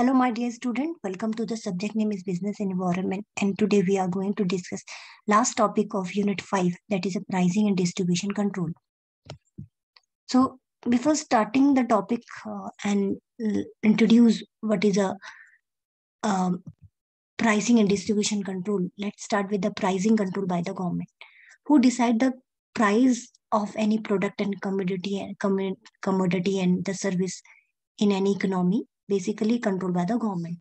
Hello, my dear student. Welcome to the subject name is Business Environment, and today we are going to discuss last topic of Unit 5, that is a pricing and distribution control. So, before starting the topic and introduce what is a um, pricing and distribution control, let's start with the pricing control by the government. Who decide the price of any product and commodity and the service in any economy? Basically, controlled by the government.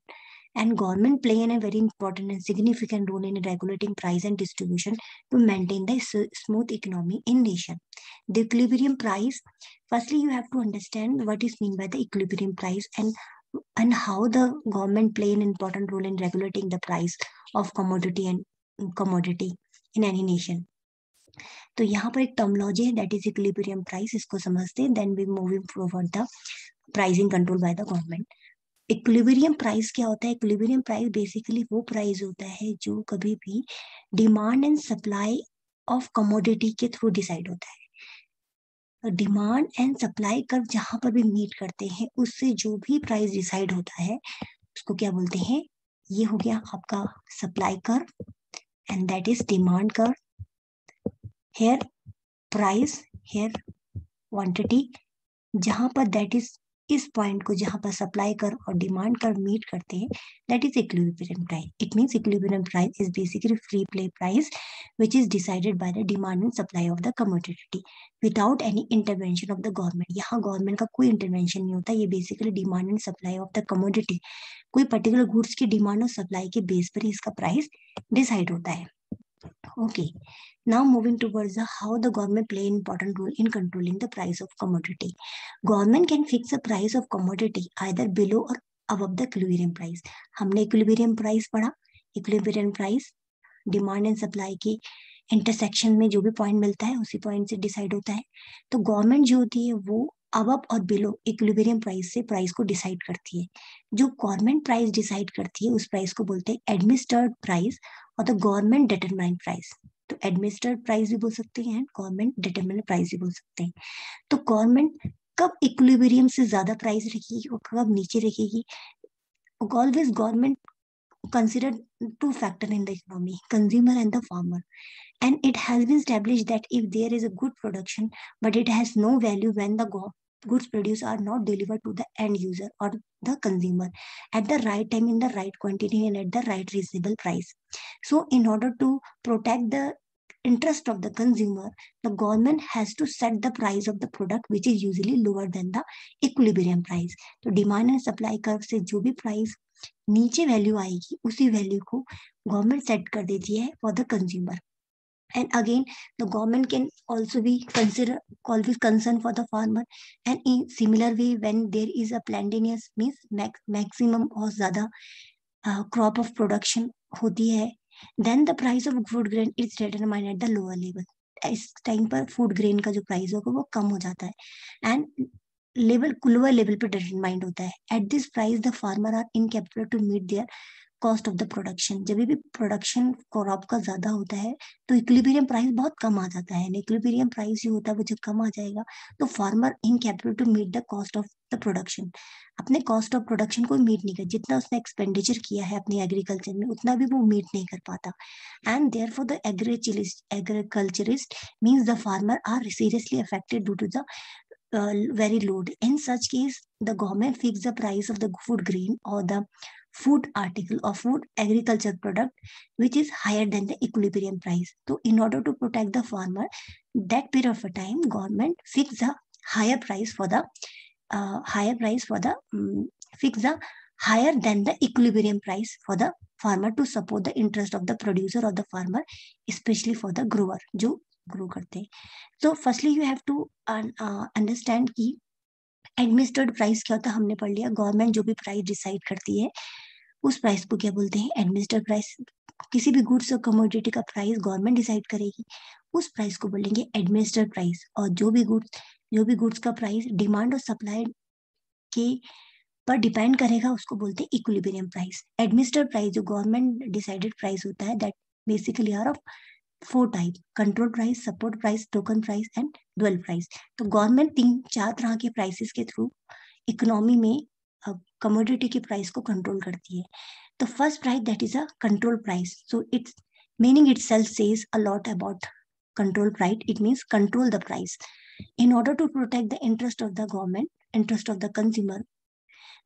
And government play a very important and significant role in regulating price and distribution to maintain the smooth economy in nation. The equilibrium price, firstly you have to understand what is mean by the equilibrium price and how the government play an important role in regulating the price of commodity in any nation. तो यहाँ पर एक terminology है that is equilibrium price, इसको समझते हैं, then we moving forward the pricing control by the government. Equilibrium price क्या होता है? इक्विलिब्रियम प्राइस बेसिकली वो प्राइस होता है जो कभी भी demand and supply of commodity के थ्रू डिसाइड होता है. डिमांड एंड सप्लाई कर्व जहां पर भी मीट करते हैं उससे जो भी प्राइस डिसाइड होता है उसको क्या बोलते हैं? ये हो गया आपका supply curve and that is demand curve. Here price, here quantity, जहां पर दैट इज इस पॉइंट को जहां पर सप्लाई कर और डिमांड कर मीट करते हैं that is equilibrium price. It means equilibrium price is basically free play price which is decided by the demand and supply of the commodity without any intervention of the government. यहाँ government का कोई intervention नहीं होता. ये basically demand and supply of the commodity, कोई particular goods की demand और supply के बेस पर ही इसका प्राइस डिसाइड होता है. Okay, now moving towards how the government play an important role in controlling the price of commodity. Government can fix the price of commodity either below or above the equilibrium price. हमने equilibrium price पढ़ा. equilibrium price demand and supply की intersection में जो भी point मिलता है उसी point से डिसाइड होता है. तो गवर्नमेंट जो होती है वो अबव और बिलो इक्विलिब्रियम प्राइस से प्राइस को डिसाइड करती है. जो गवर्नमेंट प्राइस डिसाइड करती है उस प्राइस को बोलते हैं एडमिनिस्ट्रेड प्राइस और द गवर्नमेंट डिटरमाइंड प्राइस. तो एडमिनिस्ट्रेड प्राइस भी बोल सकते हैं, गवर्नमेंट डिटरमाइंड प्राइस भी बोल सकते हैं. तो गवर्नमेंट कब इक्विलिब्रियम से ज्यादा प्राइस रखेगी और कब नीचे रखेगी? Always government consider two factors in the economy, consumer and the farmer. And it has been established that if there is a good production but it has no value when the goods produced are not delivered to the end user or the consumer at the right time, in the right quantity and at the right reasonable price. So in order to protect the interest of the consumer, the government has to set the price of the product which is usually lower than the equilibrium price. तो demand and supply curve से जो भी price नीचे value आएगी उसी value को government set कर देती है for the consumer. And again, the government can also be always concerned for the farmer. And in similar way, when there is a plenteous means maximum और ज्यादा crop of production होती है, then the price of food grain is determined at the lower level. इस time पर food grain का जो price होगा वो कम हो जाता है एंड लेवल लोअर लेवल पे डिटरमाइंड होता है. At this price the farmer are incapable to meet their cost of the production. जब भी प्रोडक्शन क्रॉप का ज्यादा होता है तो इक्विलिब्रियम प्राइस बहुत कम आ जाता है. इक्विलिब्रियम प्राइस जो होता है वो जब कम आ जाएगा तो farmer incapable to meet the cost of the production. अपने कॉस्ट ऑफ प्रोडक्शन को मीट नहीं कर, जितना उसने एक्सपेंडिचर किया है अपने एग्रीकल्चर में उतना भी वो मीट नहीं कर पाता. And therefore the agriculturist means the farmer are seriously affected due to the very low. In such case, the government fix the price of the food grain or the food article or food agriculture product which is higher than the equilibrium price. So in order to protect the farmer, that period of time government fix the higher price for the fix the higher than the equilibrium price for the farmer to support the interest of the producer or the farmer, especially for the grower जो grow करते हैं. तो firstly you have to understand कि administered price क्या होता है हमने पढ़ लिया. गवर्नमेंट जो भी प्राइस डिसाइड करती है उस प्राइस को क्या बोलते हैं? Administered price. किसी भी गुड्स और कमोडिटी का प्राइस गवर्नमेंट डिसाइड करेगी, उस प्राइस को बोलेंगे एडमिनिस्ट्रेड प्राइस. और जो भी गुड्स का प्राइस डिमांड और सप्लाई के पर डिपेंड करेगा उसको बोलते हैं इक्विलिब्रियम प्राइस. एडमिनिस्ट्रेड प्राइस जो गवर्नमेंट डिसाइडेड प्राइस होता है that basically are of 4 type: control price, support price, token price and dual price. तो गवर्नमेंट 3-4 तरह के प्राइसेस के थ्रू इकोनॉमी में कमोडिटी की प्राइस को कंट्रोल करती है. The first price, that is a control price. So its meaning itself says a lot about control price. It means control the price. In order to protect the interest of the government, interest of the consumer,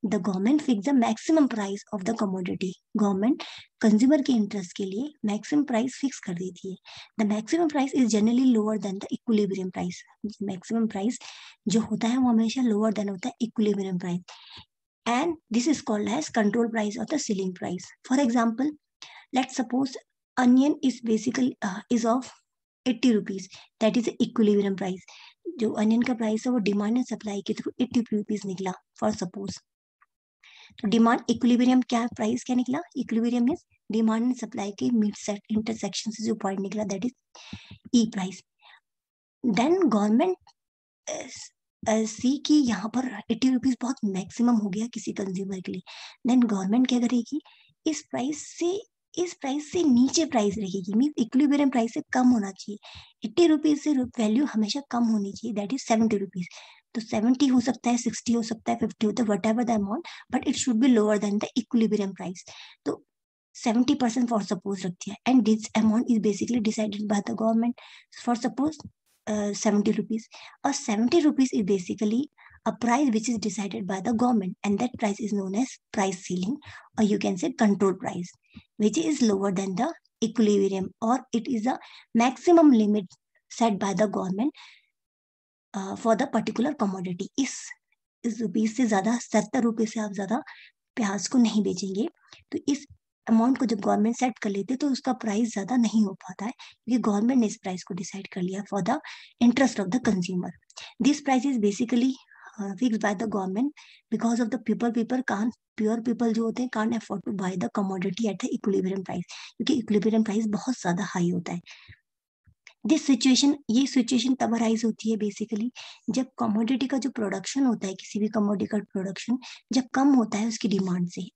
the government fix the maximum price of the commodity. Government consumer के interest के लिए maximum price fix कर देती है. The maximum price is generally lower than the equilibrium price. Maximum price जो होता है वो हमेशा lower than होता है equilibrium price. And this is called as control price or the ceiling price. For example, let's suppose onion is basically is of 80 rupees. That is the equilibrium price. जो onion का price है वो demand and supply के through 80 rupees निकला for suppose. तो demand equilibrium क्या price क्या निकला? Equilibrium means demand and supply के मिड सेट इंटरसेक्शन से जो पॉइंट निकला, that is E price. Then government see की यहाँ पर 80 रुपीज बहुत मैक्सिमम हो गया किसी कंज्यूमर के लिए. देन गवर्नमेंट क्या करेगी, इस प्राइस से नीचे प्राइस रखेगी. मीन इक्विलिब्रियम प्राइस से कम होना चाहिए. 80 रुपीज से वैल्यू हमेशा कम होनी चाहिए, दैट इज 70 रुपीज. तो 70 हो सकता है, 60 हो सकता है, 50 होता है, what ever the amount, but it should be lower than the equilibrium price. तो 70% फॉर सपोज रखती है. And this amount is basically decided by the government. For suppose 70 rupees. 70 rupees is basically a price which is decided by the government, and that price is known as price ceiling, or you can say control price, which is lower than the equilibrium, or it is a maximum limit set by the government for the particular commodity. इस rupees से ज्यादा 70 रुपए से आप ज्यादा प्याज को नहीं बेचेंगे. तो इस अमाउंट को जब गवर्नमेंट सेट कर लेते तो उसका प्राइस ज्यादा नहीं हो पाता है, क्योंकि गवर्नमेंट ने इस प्राइस को डिसाइड कर लिया for the interest of the consumer. This price is basically fixed by the government because of the people can't poor people जो होते हैं can't afford to buy the commodity at the equilibrium price, क्योंकि equilibrium price बहुत ज्यादा high होता है. ये situation तब अराइज होती है बेसिकली जब कमोडिटी का जो प्रोडक्शन होता है, किसी भी कमोडिटी का प्रोडक्शन जब कम होता है उसकी डिमांड से,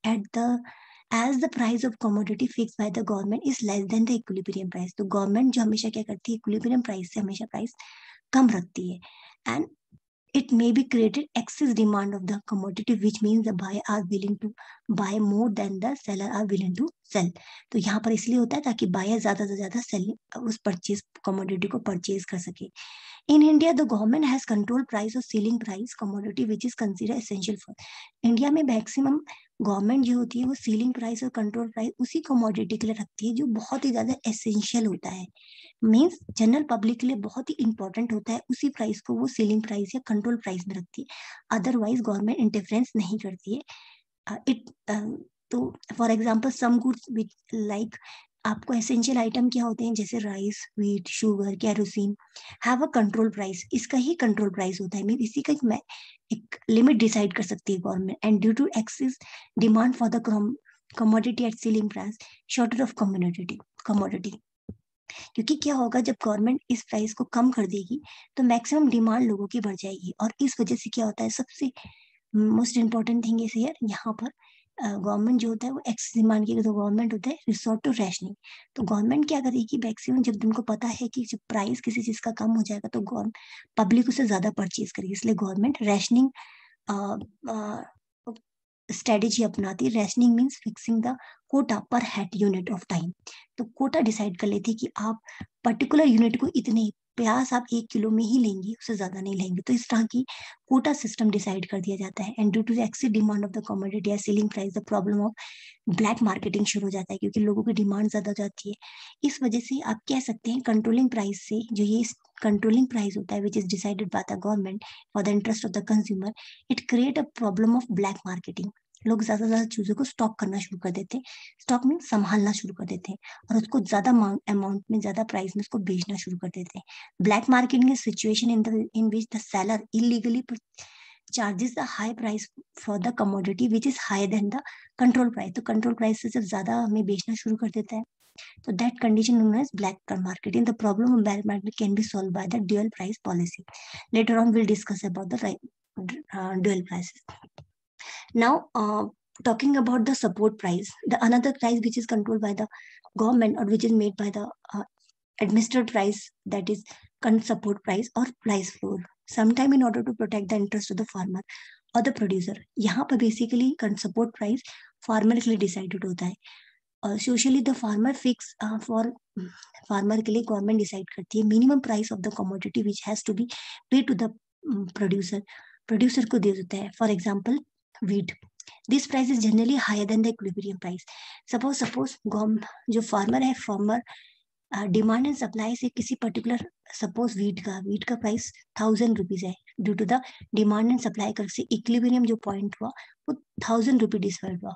as the price of commodity fixed by the government is less than the equilibrium price. तो गवर्नमेंट जो हमेशा क्या करती है, इक्विलिब्रियम प्राइस से हमेशा प्राइस कम रखती है. And it may be created excess demand of the commodity, which means the buyer are willing to buy more than the seller are willing to sell. तो यहाँ पर इसलिए होता है ताकि बायर ज्यादा से ज्यादा सेलिंग उस परचेज कमोडिटी को परचेज कर सके. In India, the government has control price or ceiling price commodity, which is considered essential for. India में मैक्सिमम गवर्नमेंट जो होती है वो सीलिंग प्राइस और कंट्रोल प्राइस उसी कमोडिटी के लिए रखती है जो बहुत ही ज्यादा एसेंशियल होता है. मीन्स जनरल पब्लिक के लिए बहुत ही इंपॉर्टेंट होता है, उसी प्राइस को वो सीलिंग प्राइस या कंट्रोल प्राइस में रखती है. अदरवाइज गवर्नमेंट इंटरफेरेंस नहीं करती है. तो for example some goods like आपको एसेंशियल आइटम क्या होते हैं जैसे rice, wheat, sugar, kerosene have a control price. इसका ही कंट्रोल प्राइस होता है. मीन इसी का एक लिमिट डिसाइड कर सकती है government. And due to excess demand for the commodity at ceiling price shortage of commodity. क्योंकि क्या होगा जब गवर्नमेंट इस प्राइस को कम कर देगी तो मैक्सिमम डिमांड लोगों की बढ़ जाएगी, और इस वजह से क्या होता है, सबसे most important thing is here, यहाँ पर गवर्नमेंट जो होता है वो एक्सेस डिमांड की तो गवर्नमेंट होता है रिसोर्ट टू रैशनिंग. तो गवर्नमेंट क्या करेगी, मैक्सिमम जब उनको पता है कि जब प्राइस किसी चीज का कम हो जाएगा तो पब्लिक उसे ज्यादा परचेज करेगी, इसलिए गवर्नमेंट रैशनिंग स्ट्रेटेजी अपनाती है. Rationing means fixing the quota per head unit of time. तो कोटा डिसाइड कर लेती है कि आप पर्टिकुलर यूनिट को इतने प्याज आप 1 किलो में ही लेंगे, उससे ज्यादा नहीं लेंगे. तो इस तरह की कोटा सिस्टम डिसाइड कर दिया जाता है. And due to excess demand of the commodity या ceiling price the problem of black marketing शुरू हो जाता है, क्योंकि लोगों की डिमांड ज्यादा हो जाती है. इस वजह से आप कह सकते हैं कंट्रोलिंग प्राइस से, जो ये कंट्रोलिंग प्राइस होता है which is decided by the government for the interest of the consumer, it create a problem of black marketing. लोग ज्यादा से ज्यादा चीजों को स्टॉक करना शुरू कर देते हैं. स्टॉक में संभालना शुरू कर देते हैं और उसको ज्यादा अमाउंट में, ज्यादा प्राइस में उसको बेचना शुरू कर देते हैं. Black marketing is situation in which the seller illegally charges the high price for the commodity which is higher than the control price. तो control price से जब ज्यादा हमें बेचना शुरू कर देता है तो that condition known as black marketing. The problem of black market can be solved by the dual price policy. Later on we'll discuss about the dual prices. Now talking about the support price, the another price which is controlled by the government or which is made by the administered price, that is support price or price floor. Sometime in order to protect the interest of the farmer, और the producer. यहाँ पर basically support price farmer के लिए decided होता है, और socially the farmer fix for farmer के लिए गवर्नमेंट डिसाइड करती है minimum price of the commodity which has to be pay to the producer, producer को दे देता है। For example wheat, this price is generally higher than the equilibrium price. Suppose जो farmer है, फार्मर डिमांड एंड सप्लाई से किसी particular, suppose wheat का price 1000 rupees है, due to the demand and supply कर से इक्विलिब्रियम जो पॉइंट हुआ वो 1000 रुपीज डिसाइड हुआ,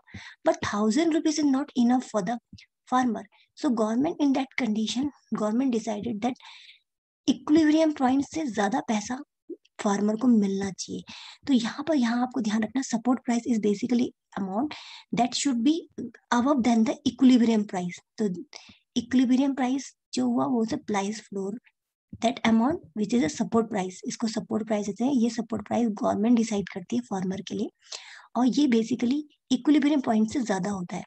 but 1000 rupees is not enough for the farmer. So government in that condition, government decided that equilibrium point से ज्यादा पैसा फार्मर को मिलना चाहिए। तो यहाँ आपको ध्यान रखना, support price is basically amount that should be above than the equilibrium price. तो इक्विलिब्रियम प्राइस जो हुआ वो price floor, that amount which is a support price, इसको सपोर्ट प्राइस कहते हैं। ये सपोर्ट प्राइस गवर्नमेंट डिसाइड करती है फार्मर के लिए, और ये बेसिकली इक्विलिब्रियम पॉइंट से ज्यादा होता है।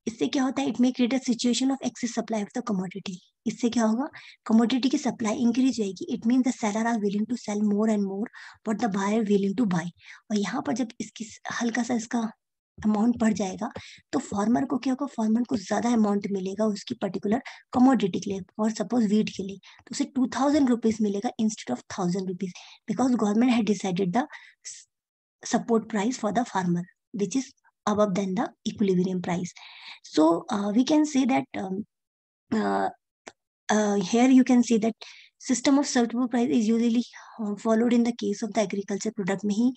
इससे क्या होता है, it may create a situation of excess supply of the commodity. इससे क्या होगा, कमोडिटी की सप्लाई इंक्रीज होगी, it mean the seller are willing to sell more and more but the buyer willing to buy. और यहाँ पर जब इसकी हल्का सा इसका अमाउंट बढ़ जाएगा तो फार्मर को क्या होगा, फार्मर को ज्यादा अमाउंट मिलेगा उसकी पर्टिकुलर कमोडिटी के लिए, और सपोज वीट के लिए तो उसे 2000 रुपीज मिलेगा instead of 1000 rupees, because government had decided the support price for the farmer which is above than the equilibrium price. So we can say that uh, here you can see that system of support price is usually followed in the case of the agriculture product में ही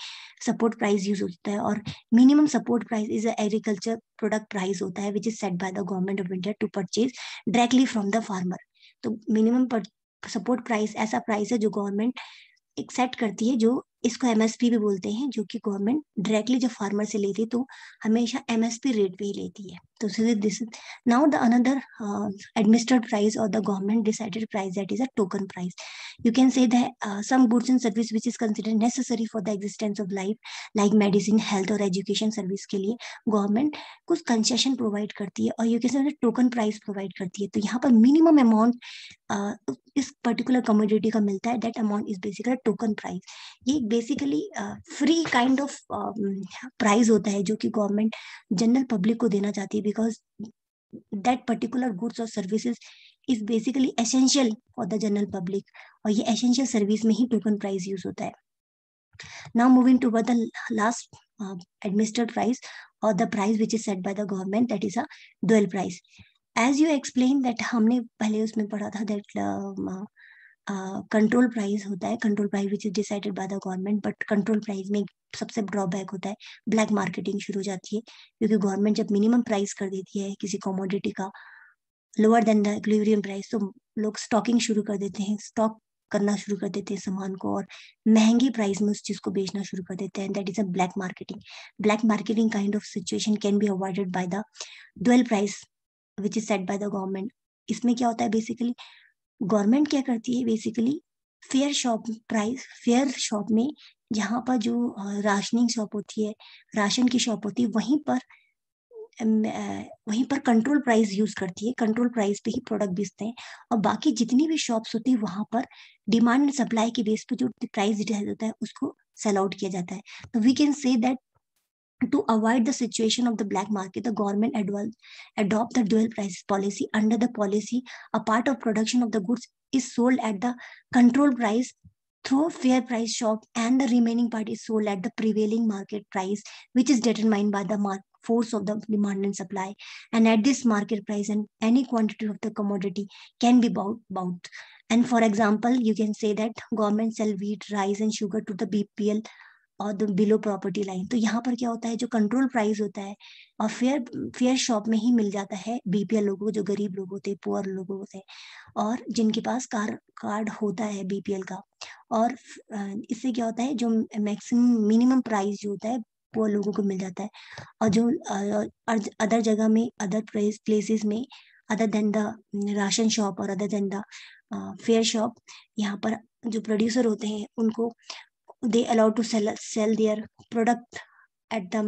support price use होता है, और minimum support price is a agriculture product price होता है which is set by the government of India to purchase directly from the farmer. तो minimum support price ऐसा price है जो गवर्नमेंट एक सेट करती है, जो इसको एमएसपी भी बोलते हैं, जो कि गवर्नमेंट डायरेक्टली जब फार्मर से लेती है तो हमेशा एमएसपी रेट पे ही लेती है। तो this now the another administered price or the government decided price, that is a token price. You can say that some goods and service which is considered necessary for the existence of life like medicine, health और education service के लिए government कुछ concession provide करती है, और you can say token price provide करती है। तो यहाँ पर मिनिमम अमाउंट इस पर्टिकुलर कमोडिटी का मिलता है, that amount is basically token price. ये basically free kind of price होता है जो कि गवर्नमेंट जनरल पब्लिक को देना चाहती है, बिकॉज दैट पर्टिकुलर गुड्स और services is basically essential for the general public, और ये एसेंशियल सर्विस में ही टोकन प्राइस यूज होता है। Now moving toward the last administered price or the price which is set by the government, that is a dual price. As you explained that हमने पहले उसमें पढ़ा था that कंट्रोल प्राइस होता है, control price which is decided by the government, but control price में सबसे drawback होता है, ब्लैक मार्केटिंग शुरू हो जाती है, क्योंकि गवर्नमेंट जब मिनिमम प्राइस कर देती है किसी कमोडिटी का lower than the equilibrium price, तो लोग स्टॉकिंग शुरू कर देते हैं, स्टॉक करना शुरू कर देते हैं सामान को, और महंगी प्राइस में उस चीज को बेचना शुरू कर देते हैं, that is a black marketing. Black marketing kind of situation can be avoided by the dual price which is set bye the government. इसमें क्या होता है, बेसिकली गवर्नमेंट क्या करती है, basically fair shop price, fair shop में जहाँ पर जो राशनिंग शॉप होती है, राशन की शॉप होती है, वहीं पर कंट्रोल प्राइस यूज करती है, कंट्रोल प्राइस पे ही प्रोडक्ट बेचते हैं, और बाकी जितनी भी शॉप्स होती है वहां पर डिमांड एंड सप्लाई के बेस पे जो प्राइस डिसाइड होता है उसको सेल आउट किया जाता है। तो we can say that to avoid the situation of the black market, the government adopt the dual price policy. Under the policy, a part of production of the goods is sold at the control price through fair price shop, and the remaining part is sold at the prevailing market price, which is determined by the force of the demand and supply. And at this market price, and any quantity of the commodity can be bought. And for example, you can say that government sell wheat, rice, and sugar to the BPL और the below property line. तो यहाँ पर क्या होता है, जो control price होता है और फेयर फेयर शॉप में ही मिल जाता है बीपीएल लोगों को, जो गरीब लोग होते हैं, पुअर लोग होते हैं, और जिनके पास कार्ड होता है बीपीएल का। और इससे क्या होता है, जो मैक्सिमम मिनिमम प्राइस जो होता है वो लोगों को मिल जाता है, और जो अदर जगह में, अदर प्लेसेस में, other than the ration shop और other than the fair shop, यहाँ पर जो प्रोड्यूसर होते हैं उनको they allowed to sell their product at the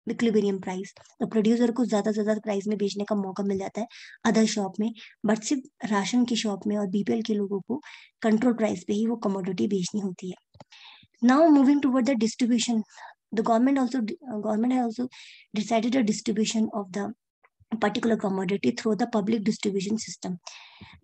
equilibrium price. तो प्रोड्यूसर को ज्यादा से ज्यादा प्राइस में बेचने का मौका मिल जाता है अदर शॉप में, बट सिर्फ राशन की शॉप में और बीपीएल के लोगों को कंट्रोल प्राइस पे ही वो कमोडिटी बेचनी होती है। Now moving toward the distribution, the government has also decided a distribution of the particular commodity through the public distribution system.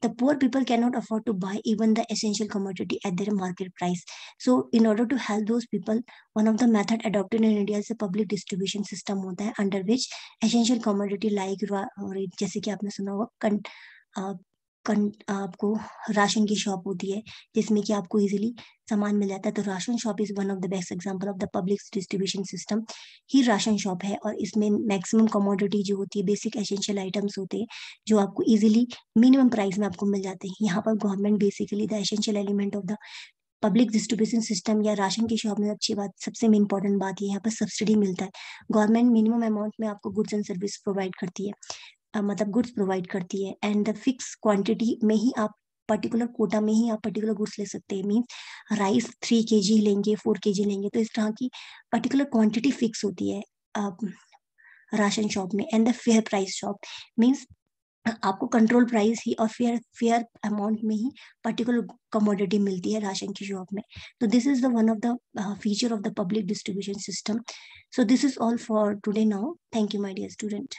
The poor people cannot afford to buy even the essential commodity at their market price. So in order to help those people, one of the method adopted in India is a public distribution system होता है, under which essential commodity like जैसे कि आपने सुना होगा आपको ration की shop होती है जिसमें कि आपको इजीली सामान मिल जाता है, तो ration shop is one of the best example of the public distribution system he ration shop है। और इसमें मैक्सिमम कमोडिटी जो होती है, बेसिक एसेंशियल आइटम्स होते हैं जो आपको इजीली मिनिमम प्राइस में आपको मिल जाते हैं। यहाँ पर government basically the essential element of the public distribution system या राशन की शॉप में अच्छी बात, सबसे इम्पोर्टेंट बात ये यहाँ पर सब्सिडी मिलता है। गवर्नमेंट मिनिमम अमाउंट में आपको गुड्स एंड सर्विस प्रोवाइड करती है, मतलब गुड्स प्रोवाइड करती है, एंड द फिक्स क्वांटिटी में ही आप पर्टिकुलर कोटा में ही आप पर्टिकुलर गुड्स ले सकते हैं। मीन्स राइस 3 kg लेंगे, 4 kg लेंगे, तो इस तरह की पर्टिकुलर क्वांटिटी फिक्स होती है राशन शॉप में। And the fair price shop means आपको कंट्रोल प्राइस ही और फेयर फेयर अमाउंट में ही पर्टिकुलर कमोडिटी मिलती है राशन की शॉप में। तो this is the one of the feature of the public distribution system. So this is all for today now. Thank you my dear student.